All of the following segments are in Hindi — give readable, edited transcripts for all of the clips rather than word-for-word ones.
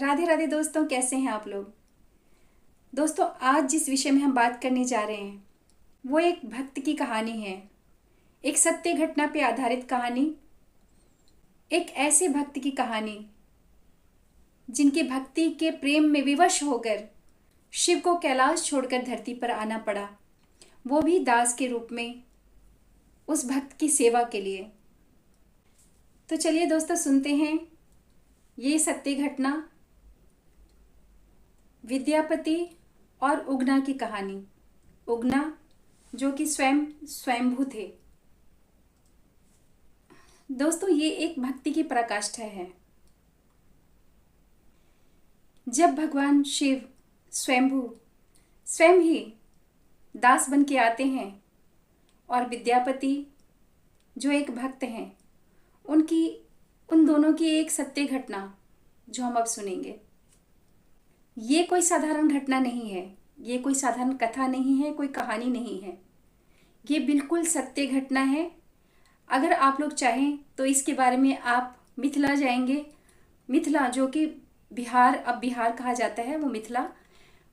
राधे राधे दोस्तों, कैसे हैं आप लोग। दोस्तों, आज जिस विषय में हम बात करने जा रहे हैं वो एक भक्त की कहानी है। एक सत्य घटना पे आधारित कहानी। एक ऐसे भक्त की कहानी जिनके भक्ति के प्रेम में विवश होकर शिव को कैलाश छोड़कर धरती पर आना पड़ा, वो भी दास के रूप में, उस भक्त की सेवा के लिए। तो चलिए दोस्तों, सुनते हैं ये सत्य घटना, विद्यापति और उगना की कहानी। उगना जो कि स्वयंभू थे। दोस्तों, ये एक भक्ति की पराकाष्ठा है। जब भगवान शिव स्वयंभू स्वयं ही दास बन के आते हैं और विद्यापति जो एक भक्त हैं, उन दोनों की एक सत्य घटना जो हम अब सुनेंगे। ये कोई साधारण घटना नहीं है, ये कोई साधारण कथा नहीं है, कोई कहानी नहीं है। ये बिल्कुल सत्य घटना है। अगर आप लोग चाहें तो इसके बारे में आप मिथिला जाएंगे। मिथिला जो कि बिहार, अब बिहार कहा जाता है, वो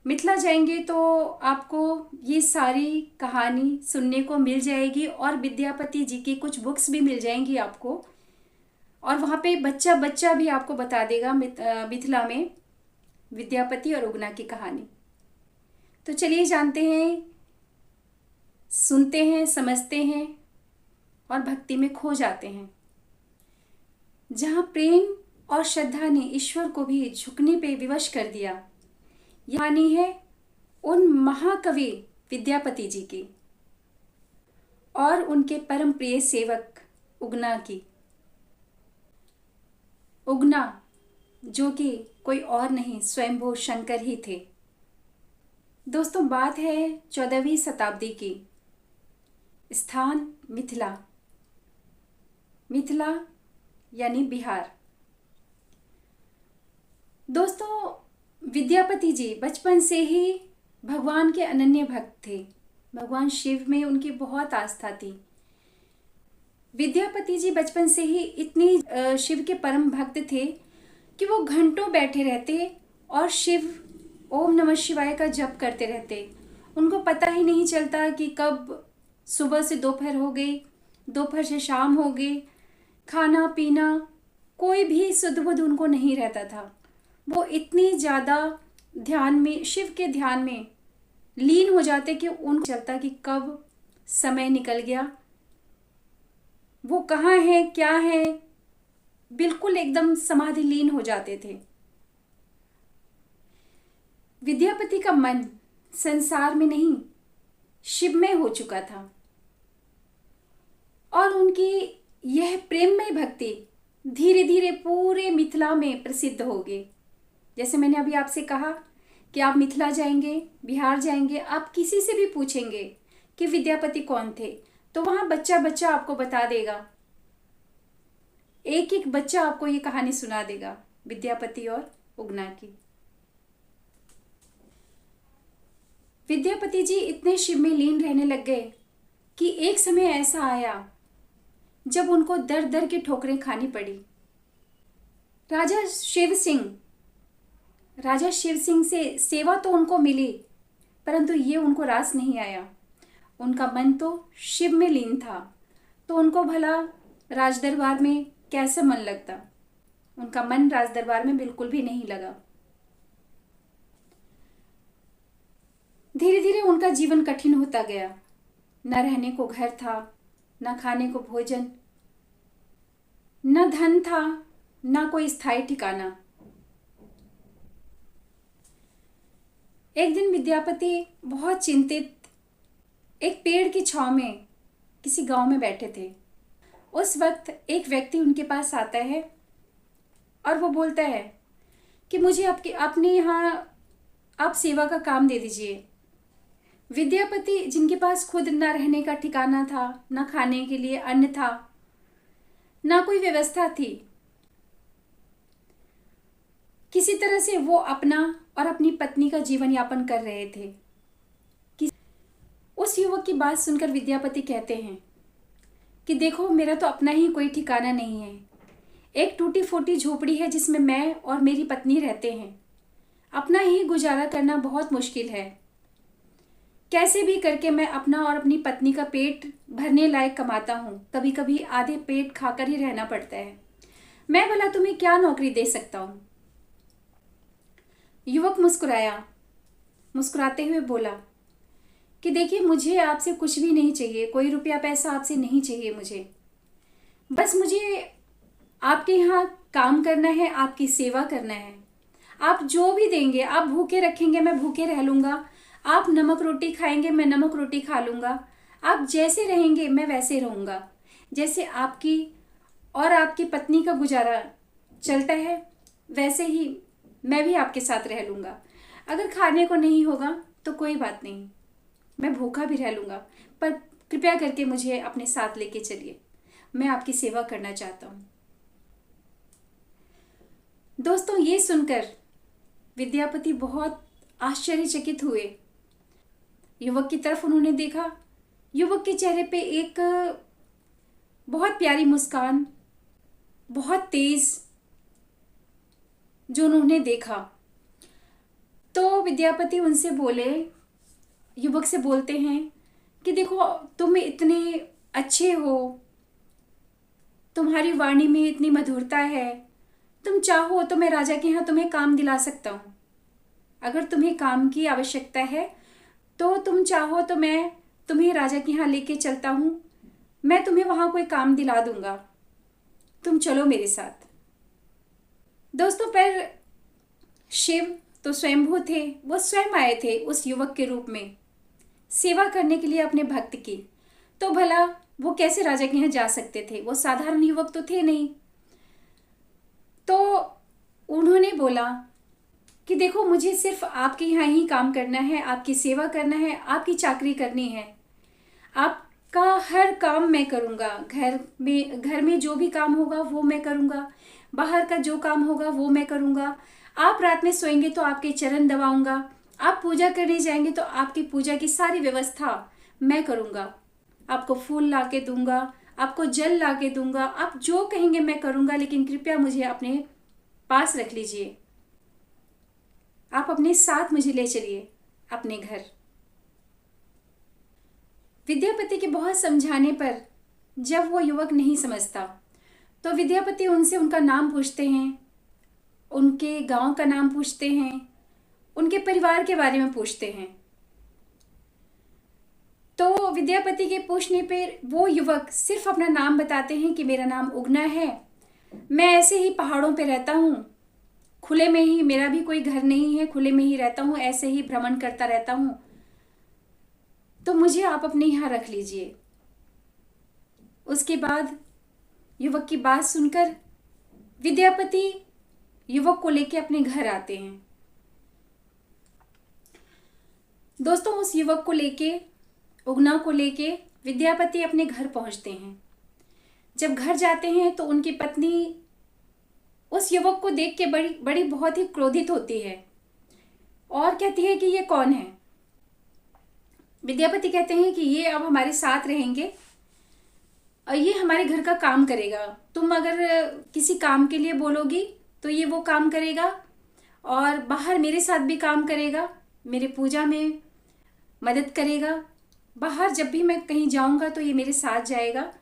मिथिला जाएंगे तो आपको ये सारी कहानी सुनने को मिल जाएगी और विद्यापति जी की कुछ बुक्स भी मिल जाएंगी आपको। और वहाँ पे बच्चा बच्चा भी आपको बता देगा मिथिला में विद्यापति और उगना की कहानी। तो चलिए जानते हैं, सुनते हैं, समझते हैं और भक्ति में खो जाते हैं। जहाँ प्रेम और श्रद्धा ने ईश्वर को भी झुकने पे विवश कर दिया। यह कहानी है उन महाकवि विद्यापति जी की और उनके परम प्रिय सेवक उगना की। उगना जो कि कोई और नहीं, स्वयंभू शंकर ही थे। दोस्तों, बात है 14वीं शताब्दी की। स्थान मिथिला यानी बिहार। दोस्तों, विद्यापति जी बचपन से ही भगवान के अनन्य भक्त थे। भगवान शिव में उनकी बहुत आस्था थी। विद्यापति जी बचपन से ही इतनी शिव के परम भक्त थे कि वो घंटों बैठे रहते और शिव ओम नमः शिवाय का जप करते रहते। उनको पता ही नहीं चलता कि कब सुबह से दोपहर हो गई, दोपहर से शाम हो गई। खाना पीना कोई भी सुध बुध उनको नहीं रहता था। वो इतनी ज़्यादा ध्यान में, शिव के ध्यान में लीन हो जाते कि उनको चलता कि कब समय निकल गया, वो कहाँ है, क्या है, बिल्कुल एकदम समाधि लीन हो जाते थे। विद्यापति का मन संसार में नहीं, शिव में हो चुका था और उनकी यह प्रेममय भक्ति धीरे धीरे पूरे मिथिला में प्रसिद्ध हो गई। जैसे मैंने अभी आपसे कहा कि आप मिथिला जाएंगे, बिहार जाएंगे, आप किसी से भी पूछेंगे कि विद्यापति कौन थे, तो वहाँ बच्चा बच्चा आपको बता देगा। एक एक बच्चा आपको ये कहानी सुना देगा विद्यापति और उगना की। विद्यापति जी इतने शिव में लीन रहने लग गए कि एक समय ऐसा आया जब उनको दर दर की ठोकरें खानी पड़ी। राजा शिव सिंह से सेवा तो उनको मिली, परंतु ये उनको रास नहीं आया। उनका मन तो शिव में लीन था, तो उनको भला राजदरबार में कैसे मन लगता। उनका मन राजदरबार में बिल्कुल भी नहीं लगा। धीरे धीरे उनका जीवन कठिन होता गया। न रहने को घर था, न खाने को भोजन, न धन था, न कोई स्थायी ठिकाना। एक दिन विद्यापति बहुत चिंतित एक पेड़ की छांव में किसी गांव में बैठे थे। उस वक्त एक व्यक्ति उनके पास आता है और वो बोलता है कि मुझे अपने यहाँ आप सेवा का काम दे दीजिए। विद्यापति जिनके पास खुद न रहने का ठिकाना था, न खाने के लिए अन्न था, न कोई व्यवस्था थी, किसी तरह से वो अपना और अपनी पत्नी का जीवन यापन कर रहे थे। उस युवक की बात सुनकर विद्यापति कहते हैं कि देखो, मेरा तो अपना ही कोई ठिकाना नहीं है। एक टूटी फूटी झोपड़ी है जिसमें मैं और मेरी पत्नी रहते हैं। अपना ही गुजारा करना बहुत मुश्किल है। कैसे भी करके मैं अपना और अपनी पत्नी का पेट भरने लायक कमाता हूँ। कभी कभी आधे पेट खाकर ही रहना पड़ता है। मैं भला तुम्हें क्या नौकरी दे सकता हूँ? युवक मुस्कुराया। मुस्कुराते हुए बोला कि देखिए, मुझे आपसे कुछ भी नहीं चाहिए, कोई रुपया पैसा आपसे नहीं चाहिए मुझे। बस मुझे आपके यहाँ काम करना है, आपकी सेवा करना है। आप जो भी देंगे, आप भूखे रखेंगे मैं भूखे रह लूँगा, आप नमक रोटी खाएंगे मैं नमक रोटी खा लूँगा, आप जैसे रहेंगे मैं वैसे रहूँगा। जैसे आपकी और आपकी पत्नी का गुजारा चलता है वैसे ही मैं भी आपके साथ रह लूँगा। अगर खाने को नहीं होगा तो कोई बात नहीं, मैं भूखा भी रह लूँगा, पर कृपया करके मुझे अपने साथ लेके चलिए, मैं आपकी सेवा करना चाहता हूँ। दोस्तों, ये सुनकर विद्यापति बहुत आश्चर्यचकित हुए। युवक की तरफ उन्होंने देखा। युवक के चेहरे पे एक बहुत प्यारी मुस्कान, बहुत तेज, जो उन्होंने देखा। तो विद्यापति उनसे बोले, युवक से बोलते हैं कि देखो, तुम इतने अच्छे हो, तुम्हारी वाणी में इतनी मधुरता है, तुम चाहो तो मैं राजा के यहाँ तुम्हें काम दिला सकता हूँ। अगर तुम्हें काम की आवश्यकता है तो तुम चाहो तो मैं तुम्हें राजा के यहाँ लेके चलता हूँ, मैं तुम्हें वहाँ कोई काम दिला दूंगा, तुम चलो मेरे साथ। दोस्तों, पर शिव तो स्वयंभू थे, वो स्वयं आए थे उस युवक के रूप में सेवा करने के लिए अपने भक्त की। तो भला वो कैसे राजा के यहाँ जा सकते थे? वो साधारण युवक तो थे नहीं। तो उन्होंने बोला कि देखो, मुझे सिर्फ आपके यहाँ ही काम करना है, आपकी सेवा करना है, आपकी चाकरी करनी है। आपका हर काम मैं करूँगा, घर में जो भी काम होगा वो मैं करूँगा, बाहर का जो काम होगा वो मैं करूँगा। आप रात में सोएंगे तो आपके चरण दबाऊंगा, आप पूजा करने जाएंगे तो आपकी पूजा की सारी व्यवस्था मैं करूँगा, आपको फूल ला के दूंगा, आपको जल ला के दूंगा, आप जो कहेंगे मैं करूँगा, लेकिन कृपया मुझे अपने पास रख लीजिए, आप अपने साथ मुझे ले चलिए अपने घर। विद्यापति के बहुत समझाने पर जब वो युवक नहीं समझता तो विद्यापति उनसे उनका नाम पूछते हैं, उनके गांव का नाम पूछते हैं, उनके परिवार के बारे में पूछते हैं। तो विद्यापति के पूछने पर वो युवक सिर्फ अपना नाम बताते हैं कि मेरा नाम उगना है, मैं ऐसे ही पहाड़ों पे रहता हूँ, खुले में ही, मेरा भी कोई घर नहीं है, खुले में ही रहता हूँ, ऐसे ही भ्रमण करता रहता हूँ, तो मुझे आप अपने यहाँ रख लीजिए। उसके बाद युवक की बात सुनकर विद्यापति युवक को लेके अपने घर आते हैं। दोस्तों, उस युवक को लेके, उगना को लेके विद्यापति अपने घर पहुंचते हैं। जब घर जाते हैं तो उनकी पत्नी उस युवक को देख के बड़ी बहुत ही क्रोधित होती है और कहती है कि ये कौन है। विद्यापति कहते हैं कि ये अब हमारे साथ रहेंगे और ये हमारे घर का काम करेगा, तुम अगर किसी काम के लिए बोलोगी तो ये वो काम करेगा, और बाहर मेरे साथ भी काम करेगा, मेरे पूजा में मदद करेगा, बाहर जब भी मैं कहीं जाऊंगा तो ये मेरे साथ जाएगा,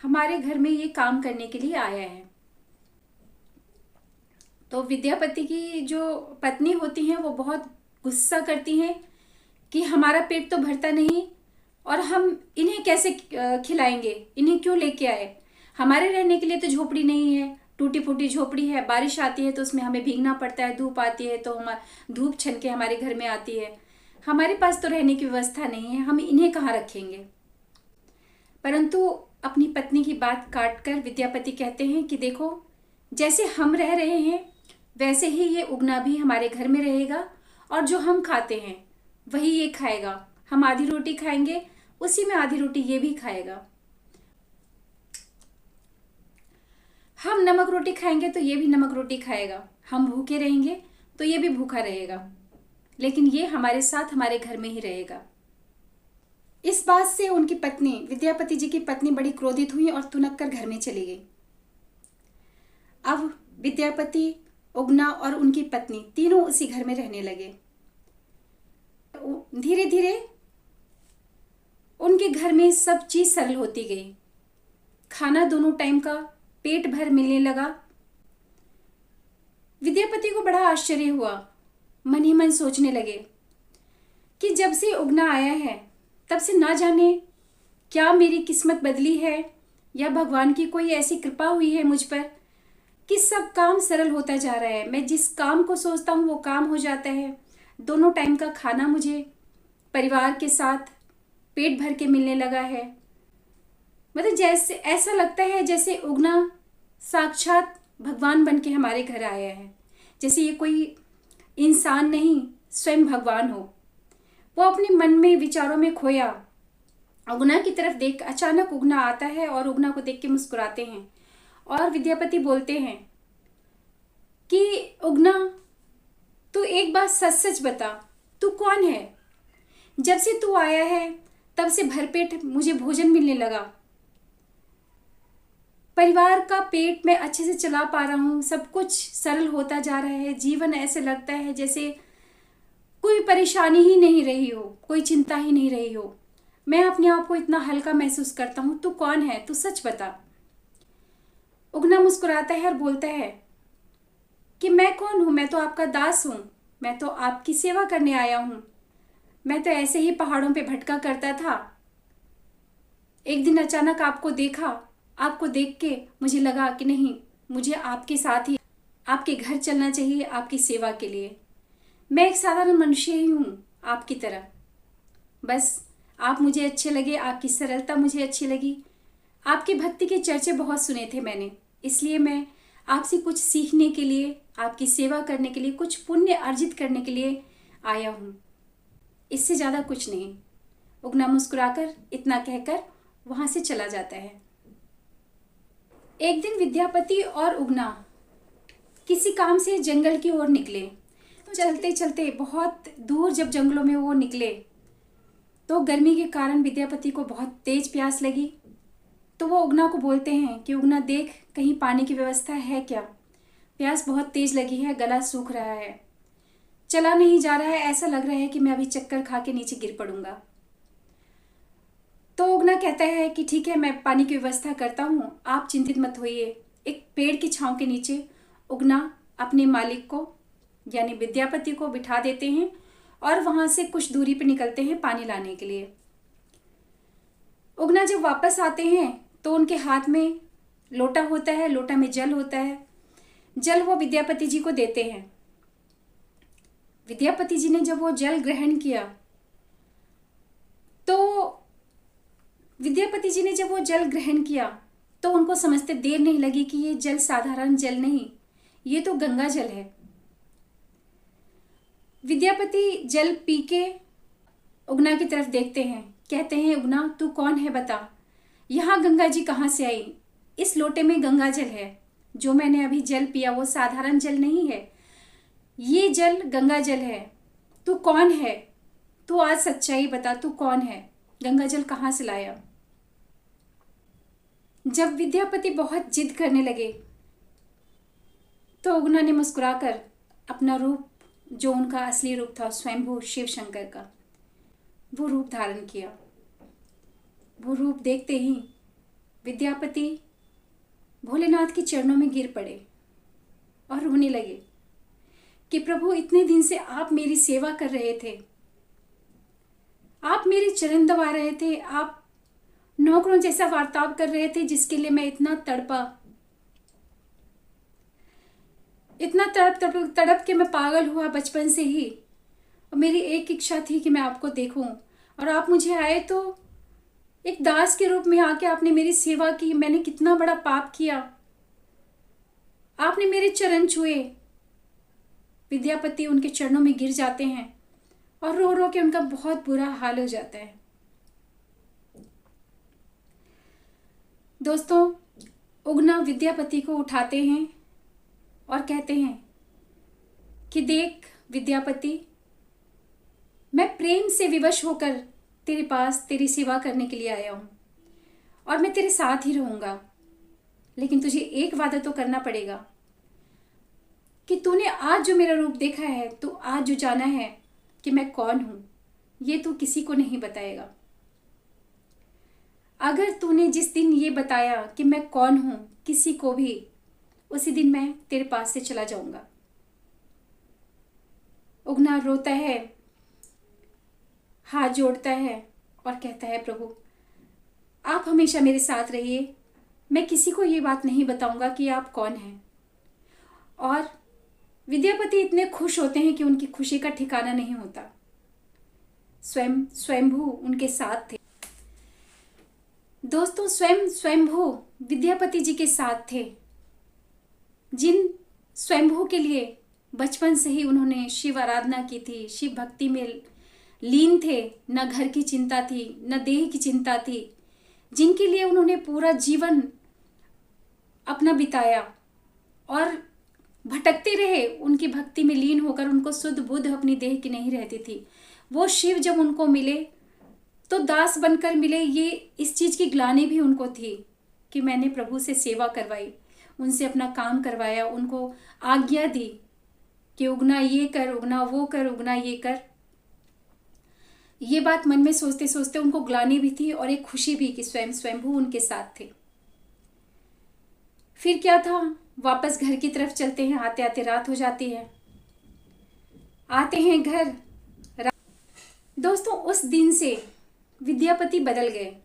हमारे घर में ये काम करने के लिए आया है। तो विद्यापति की जो पत्नी होती हैं वो बहुत गुस्सा करती हैं कि हमारा पेट तो भरता नहीं और हम इन्हें कैसे खिलाएंगे, इन्हें क्यों लेके आए, हमारे रहने के लिए तो झोपड़ी नहीं है, टूटी फूटी झोपड़ी है, बारिश आती है तो उसमें हमें भीगना पड़ता है, धूप आती है तो हम धूप छन के हमारे घर में आती है, हमारे पास तो रहने की व्यवस्था नहीं है, हम इन्हें कहाँ रखेंगे। परंतु अपनी पत्नी की बात काट कर विद्यापति कहते हैं कि देखो, जैसे हम रह रहे हैं वैसे ही ये उगना भी हमारे घर में रहेगा, और जो हम खाते हैं वही ये खाएगा, हम आधी रोटी खाएंगे उसी में आधी रोटी ये भी खाएगा, हम नमक रोटी खाएंगे तो ये भी नमक रोटी खाएगा, हम भूखे रहेंगे तो ये भी भूखा रहेगा, लेकिन ये हमारे साथ हमारे घर में ही रहेगा। इस बात से उनकी पत्नी, विद्यापति जी की पत्नी, बड़ी क्रोधित हुई और तुनक कर घर में चली गई। अब विद्यापति, उगना और उनकी पत्नी तीनों उसी घर में रहने लगे। धीरे धीरे उनके घर में सब चीज सरल होती गई। खाना दोनों टाइम का पेट भर मिलने लगा। विद्यापति को बड़ा आश्चर्य हुआ। मन ही मन सोचने लगे कि जब से उगना आया है तब से ना जाने क्या मेरी किस्मत बदली है या भगवान की कोई ऐसी कृपा हुई है मुझ पर कि सब काम सरल होता जा रहा है। मैं जिस काम को सोचता हूँ वो काम हो जाता है। दोनों टाइम का खाना मुझे परिवार के साथ पेट भर के मिलने लगा है। मतलब जैसे ऐसा लगता है जैसे उगना साक्षात भगवान बन के हमारे घर आया है, जैसे ये कोई इंसान नहीं स्वयं भगवान हो। वो अपने मन में विचारों में खोया उगना की तरफ देख अचानक उगना आता है और उगना को देख के मुस्कुराते हैं और विद्यापति बोलते हैं कि उगना, तू एक बात सच सच बता, तू कौन है? जब से तू आया है तब से भरपेट मुझे भोजन मिलने लगा। परिवार का पेट मैं अच्छे से चला पा रहा हूँ, सब कुछ सरल होता जा रहा है। जीवन ऐसे लगता है जैसे कोई परेशानी ही नहीं रही हो, कोई चिंता ही नहीं रही हो। मैं अपने आप को इतना हल्का महसूस करता हूँ। तू कौन है? तू सच बता। उगना मुस्कुराता है और बोलता है कि मैं कौन हूँ? मैं तो आपका दास हूँ। मैं तो आपकी सेवा करने आया हूँ। मैं तो ऐसे ही पहाड़ों पे भटका करता था। एक दिन अचानक आपको देखा। आपको देख के मुझे लगा कि नहीं, मुझे आपके साथ ही आपके घर चलना चाहिए आपकी सेवा के लिए। मैं एक साधारण मनुष्य ही हूँ आपकी तरह। बस आप मुझे अच्छे लगे, आपकी सरलता मुझे अच्छी लगी। आपकी भक्ति के चर्चे बहुत सुने थे मैंने, इसलिए मैं आपसे कुछ सीखने के लिए, आपकी सेवा करने के लिए, कुछ पुण्य अर्जित करने के लिए आया हूँ। इससे ज़्यादा कुछ नहीं। उगना मुस्कुराकर इतना कहकर वहाँ से चला जाता है। एक दिन विद्यापति और उगना किसी काम से जंगल की ओर निकले। तो चलते चलते बहुत दूर जब जंगलों में वो निकले तो गर्मी के कारण विद्यापति को बहुत तेज प्यास लगी। तो वो उगना को बोलते हैं कि उगना देख, कहीं पानी की व्यवस्था है क्या? प्यास बहुत तेज लगी है, गला सूख रहा है, चला नहीं जा रहा है, ऐसा लग रहा है कि मैं अभी चक्कर खा के नीचे गिर पड़ूंगा। तो उगना कहता है कि ठीक है, मैं पानी की व्यवस्था करता हूँ, आप चिंतित मत होइए। एक पेड़ की छांव के नीचे उगना अपने मालिक को यानी विद्यापति को बिठा देते हैं और वहां से कुछ दूरी पर निकलते हैं पानी लाने के लिए। उगना जब वापस आते हैं तो उनके हाथ में लोटा होता है, लोटा में जल होता है। जल वो विद्यापति जी को देते हैं। विद्यापति जी ने जब वो जल ग्रहण किया तो उनको समझते देर नहीं लगी कि ये जल साधारण जल नहीं, ये तो गंगा जल है। विद्यापति जल पी के उगना की तरफ देखते हैं, कहते हैं उगना तू कौन है बता, यहाँ गंगा जी कहाँ से आई? इस लोटे में गंगा जल है, जो मैंने अभी जल पिया वो साधारण जल नहीं है, ये जल गंगा जल है। तू कौन है? तू आज सच्चाई बता, तू कौन है? गंगा जल कहाँ से लाया? जब विद्यापति बहुत जिद करने लगे तो उगना ने मुस्कुराकर अपना रूप, जो उनका असली रूप था स्वयंभू शिव शंकर का, वो रूप धारण किया। वो रूप देखते ही विद्यापति भोलेनाथ के चरणों में गिर पड़े और रोने लगे कि प्रभु, इतने दिन से आप मेरी सेवा कर रहे थे, आप मेरे चरण दबा रहे थे, आप नौकरों जैसा वार्ताव कर रहे थे, जिसके लिए मैं इतना तड़पा, इतना तड़प के मैं पागल हुआ बचपन से ही। और मेरी एक इच्छा थी कि मैं आपको देखूं, और आप मुझे आए तो एक दास के रूप में आके आपने मेरी सेवा की। मैंने कितना बड़ा पाप किया, आपने मेरे चरण छुए। विद्यापति उनके चरणों में गिर जाते हैं और रो रो के उनका बहुत बुरा हाल हो जाता है। दोस्तों, उगना विद्यापति को उठाते हैं और कहते हैं कि देख विद्यापति, मैं प्रेम से विवश होकर तेरे पास तेरी सेवा करने के लिए आया हूँ और मैं तेरे साथ ही रहूँगा। लेकिन तुझे एक वादा तो करना पड़ेगा कि तूने आज जो मेरा रूप देखा है, तो आज जो जाना है कि मैं कौन हूं, ये तू किसी को नहीं बताएगा। अगर तूने जिस दिन ये बताया कि मैं कौन हूं किसी को भी, उसी दिन मैं तेरे पास से चला जाऊंगा। उगना रोता है, हाथ जोड़ता है और कहता है, प्रभु आप हमेशा मेरे साथ रहिए, मैं किसी को ये बात नहीं बताऊंगा कि आप कौन हैं। और विद्यापति इतने खुश होते हैं कि उनकी खुशी का ठिकाना नहीं होता। स्वयंभू उनके साथ थे। दोस्तों, स्वयंभू विद्यापति जी के साथ थे, जिन स्वयंभू के लिए बचपन से ही उन्होंने शिव आराधना की थी, शिव भक्ति में लीन थे। न घर की चिंता थी, न देह की चिंता थी, जिनके लिए उन्होंने पूरा जीवन अपना बिताया और भटकते रहे। उनकी भक्ति में लीन होकर उनको शुद्ध बुद्ध अपनी देह की नहीं रहती थी। वो शिव जब उनको मिले तो दास बनकर मिले। ये इस चीज़ की ग्लानि भी उनको थी कि मैंने प्रभु से सेवा करवाई, उनसे अपना काम करवाया, उनको आज्ञा दी कि उगना ये कर, उगना वो कर, उगना ये कर। ये बात मन में सोचते सोचते उनको ग्लानि भी थी और एक खुशी भी कि स्वयंभू उनके साथ थे। फिर क्या था, वापस घर की तरफ चलते हैं। आते आते रात हो जाती है। आते हैं घर। दोस्तों, उस दिन से विद्यापति बदल गए।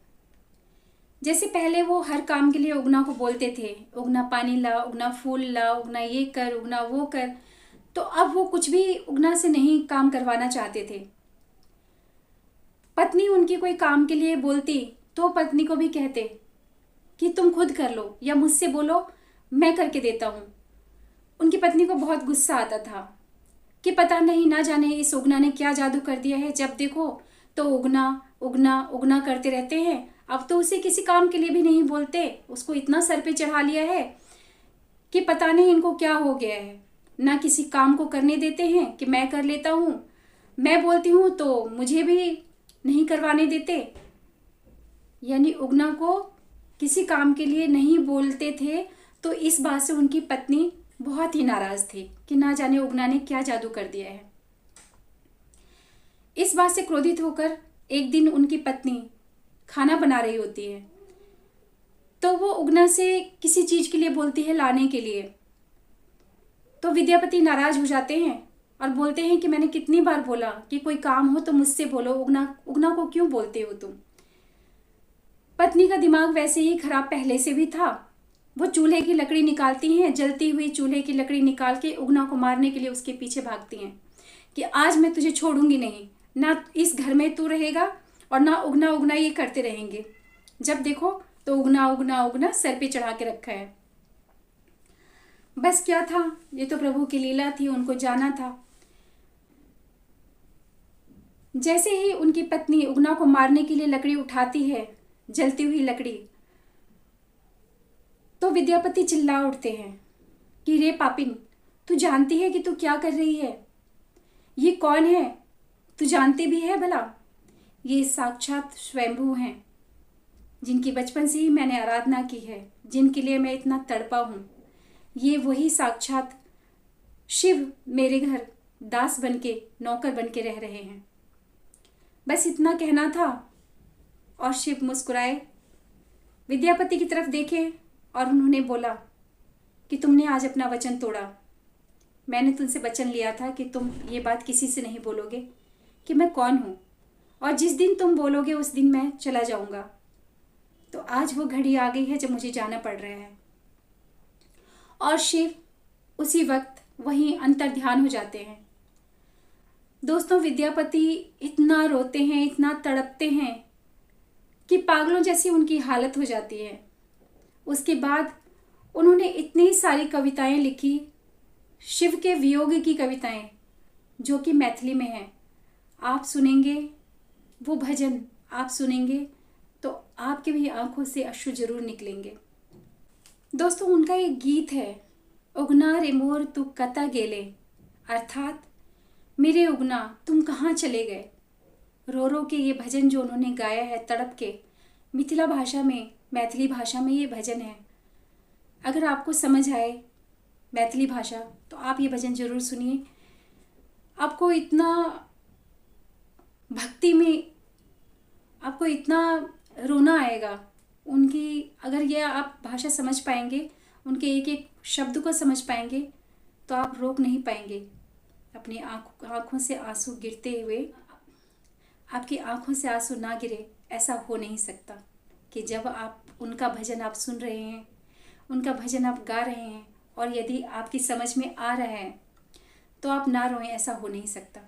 जैसे पहले वो हर काम के लिए उगना को बोलते थे, उगना पानी ला, उगना फूल ला, उगना ये कर, उगना वो कर, तो अब वो कुछ भी उगना से नहीं काम करवाना चाहते थे। पत्नी उनकी कोई काम के लिए बोलती तो पत्नी को भी कहते कि तुम खुद कर लो या मुझसे बोलो, मैं करके देता हूँ। उनकी पत्नी को बहुत गुस्सा आता था कि पता नहीं, ना जाने इस उगना ने क्या जादू कर दिया है, जब देखो तो उगना उगना उगना करते रहते हैं। अब तो उसे किसी काम के लिए भी नहीं बोलते, उसको इतना सर पे चढ़ा लिया है कि पता नहीं इनको क्या हो गया है। ना किसी काम को करने देते हैं कि मैं कर लेता हूँ, मैं बोलती हूँ तो मुझे भी नहीं करवाने देते। यानी उगना को किसी काम के लिए नहीं बोलते थे। तो इस बात से उनकी पत्नी बहुत ही नाराज थी कि ना जाने उगना ने क्या जादू कर दिया है। इस बात से क्रोधित होकर एक दिन उनकी पत्नी खाना बना रही होती है, तो वो उगना से किसी चीज के लिए बोलती है, लाने के लिए। तो विद्यापति नाराज हो जाते हैं और बोलते हैं कि मैंने कितनी बार बोला कि कोई काम हो तो मुझसे बोलो, उगना को क्यों बोलते हो तुम। पत्नी का दिमाग वैसे ही खराब पहले से भी था। वो चूल्हे की लकड़ी निकालती हैं, जलती हुई चूल्हे की लकड़ी निकाल के उगना को मारने के लिए उसके पीछे भागती हैं कि आज मैं तुझे छोड़ूंगी नहीं, ना इस घर में तू रहेगा और ना उगना उगना ये करते रहेंगे। जब देखो तो उगना उगना उगना सर पे चढ़ा के रखा है। बस क्या था, ये तो प्रभु की लीला थी, उनको जाना था। जैसे ही उनकी पत्नी उगना को मारने के लिए लकड़ी उठाती है, जलती हुई लकड़ी, तो विद्यापति चिल्ला उठते हैं कि रे पापिन, तू जानती है कि तू क्या कर रही है? ये कौन है? तू जानती भी है भला? ये साक्षात स्वयंभू हैं, जिनकी बचपन से ही मैंने आराधना की है, जिनके लिए मैं इतना तड़पा हूँ। ये वही साक्षात शिव मेरे घर दास बनके, नौकर बनके रह रहे हैं। बस इतना कहना था और शिव मुस्कुराए, विद्यापति की तरफ देखे और उन्होंने बोला कि तुमने आज अपना वचन तोड़ा। मैंने तुमसे वचन लिया था कि तुम ये बात किसी से नहीं बोलोगे कि मैं कौन हूँ, और जिस दिन तुम बोलोगे उस दिन मैं चला जाऊंगा। तो आज वो घड़ी आ गई है जब मुझे जाना पड़ रहा है। और शिव उसी वक्त वहीं अंतर्ध्यान हो जाते हैं। दोस्तों, विद्यापति इतना रोते हैं, इतना तड़पते हैं कि पागलों जैसी उनकी हालत हो जाती है। उसके बाद उन्होंने इतनी सारी कविताएं लिखी, शिव के वियोग की कविताएं, जो कि मैथिली में हैं। आप सुनेंगे वो भजन, आप सुनेंगे तो आपके भी आंखों से अश्रु जरूर निकलेंगे। दोस्तों, उनका एक गीत है, उगना रे मोर तू कता गेले, अर्थात मेरे उगना तुम कहाँ चले गए। रो रो के ये भजन जो उन्होंने गाया है, तड़प के, मिथिला भाषा में, मैथिली भाषा में ये भजन है। अगर आपको समझ आए मैथिली भाषा तो आप ये भजन जरूर सुनिए। आपको इतना भक्ति में आपको इतना रोना आएगा उनकी। अगर ये आप भाषा समझ पाएंगे, उनके एक एक शब्द को समझ पाएंगे तो आप रोक नहीं पाएंगे। अपनी आँखों से आंसू गिरते हुए, आपकी आंखों से आंसू ना गिरे ऐसा हो नहीं सकता कि जब आप उनका भजन आप सुन रहे हैं, उनका भजन आप गा रहे हैं और यदि आपकी समझ में आ रहा है तो आप ना रोएं, ऐसा हो नहीं सकता।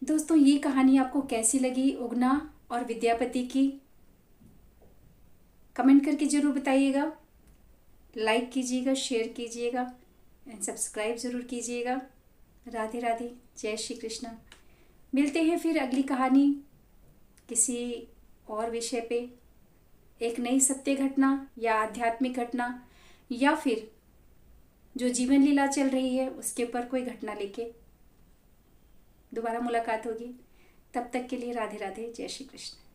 दोस्तों, ये कहानी आपको कैसी लगी उगना और विद्यापति की, कमेंट करके ज़रूर बताइएगा। लाइक कीजिएगा, शेयर कीजिएगा एंड सब्सक्राइब ज़रूर कीजिएगा। राधे राधे, जय श्री कृष्ण। मिलते हैं फिर अगली कहानी किसी और विषय पे, एक नई सत्य घटना या आध्यात्मिक घटना या फिर जो जीवन लीला चल रही है उसके ऊपर कोई घटना लेके दोबारा मुलाकात होगी। तब तक के लिए राधे राधे, जय श्री कृष्ण।